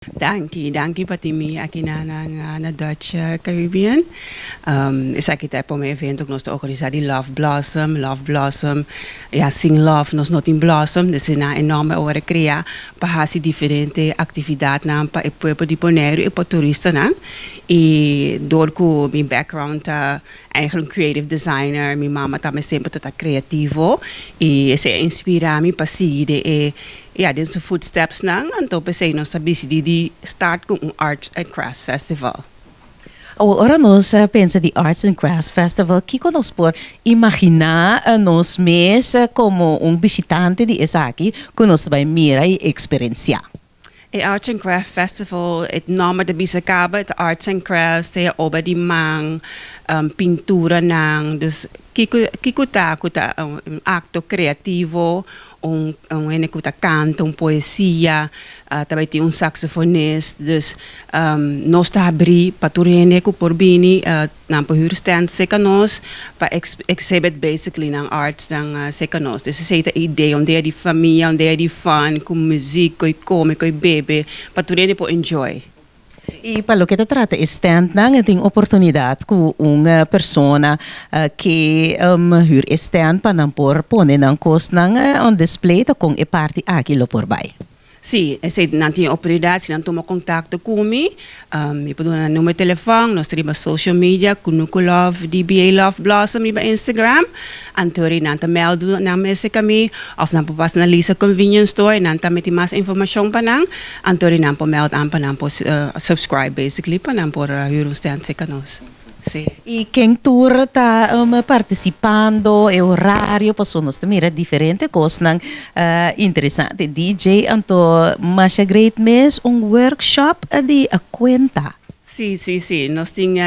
Dank je Patimi aqui na Dutch Caribbean. Essa aqui tá para um evento que nós estamos organizando Love Blossom, ja Sing Love, nós não tem Blossom, dus na enorme hora criar para fazer diferente atividade para o povo de Bonaire e para turistas não. E door que mijn background eigenlijk creative designer, minha mama também sempre tá criativo e esse inspira-me para seguir ja, dit zijn footsteps nang. En toen pensei nós sabia de start com Arts and Crafts Festival. Ora nós pensa de Arts and Crafts Festival, que nós por imaginar nós mesmos como visitante de esaqui, que nós vai mirar e experienciar. Het Arts and Crafts Festival, het nome de Bisacaba, het Arts and Crafts, é oba de mang, pintura nang, dus kikuta acto criativo, kuta canto, poesia, também tem saxofonista, dus nós está abrir para turene ku por bini, na stand sekanos, para exhibit basically nang arts nang sekanos. Dus is het idee om de família, om de fun, com muziek, koi come, koi bebe, para turene po enjoy. E para o que trata stand nang tem oportunidade com uma pessoa que huur stand para não por pone nang cost nang on display com e parte aqui lo por vai. Sim, se não tem oportunidade, se não toma contato comigo, eu posso dar número de telefone, nós temos social media, Kunuku Love, DBA Love Blossom, no Instagram, antori não te meldo na mesa kami, of não passa na lista convenience store, não te meti mais informação para não, antori não po meld aan para não po subscribe basically para não por stand se canos. Sí. E quem tour está participando, é horário, pessoas também mira diferente coisas interessante. DJ, então, mas é great mês workshop de a conta. Sim. Nós temos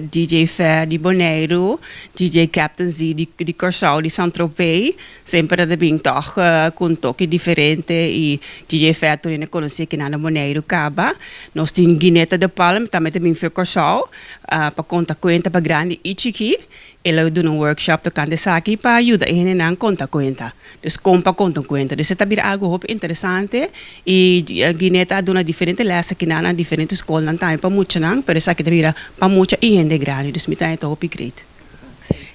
DJ Fair de Bonaire, DJ Captain Z de Corsau de Saint-Tropez. Sempre da bem toch com toque diferente e DJ Fair também conhece que na Bonaire caba. Nós temos Guineta de Palm, também tem für Corsau, para conta conta para grande ichiki. Ela doe een workshop to kan de saki para ayuda en en conta cuenta. Dus compa conta cuenta. Dus het is algo hoop interessante y Gineta doe una diferente lessen que na diferente school nan time pa mucho nan, pero saki tabira pa mucha y en de grande. Dus mi tayo hoop great.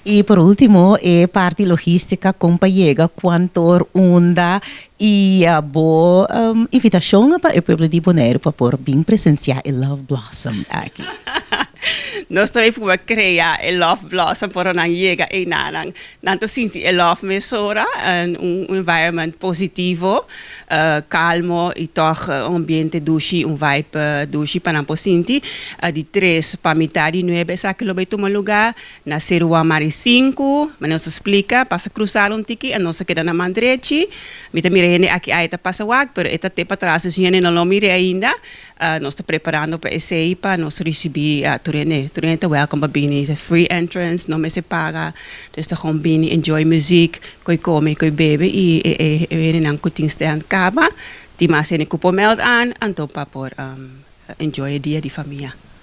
E por último, parte logística, como chega, quanto onda e a boa invitação para o povo de Bonaire para por bem presenciar o Love Blossom aqui. Nós também vamos criar o Love Blossom para não chegar e não sentir o Love mesora, environment positivo, calmo e toch ambiente dushi, vibe dushi para não sentir. De 3 para metade 9 essa que lo vai tomar lugar na Serua Mari 5, mas nós explica, passa cruzar tiki e nós queda na mandrechi, mita mire aqui aí tá passa wag, pero eta te para trás dus gente não lo mire ainda. Nós está preparando para esei para nós receber Turene está welcome para bini, free entrance, não me se paga, dus está gewoon bini, enjoy muziek, koi come, koi bebe e nang kuting stand kaba, die mas en kupo meld aan, anto pa por enjoy dia di familia.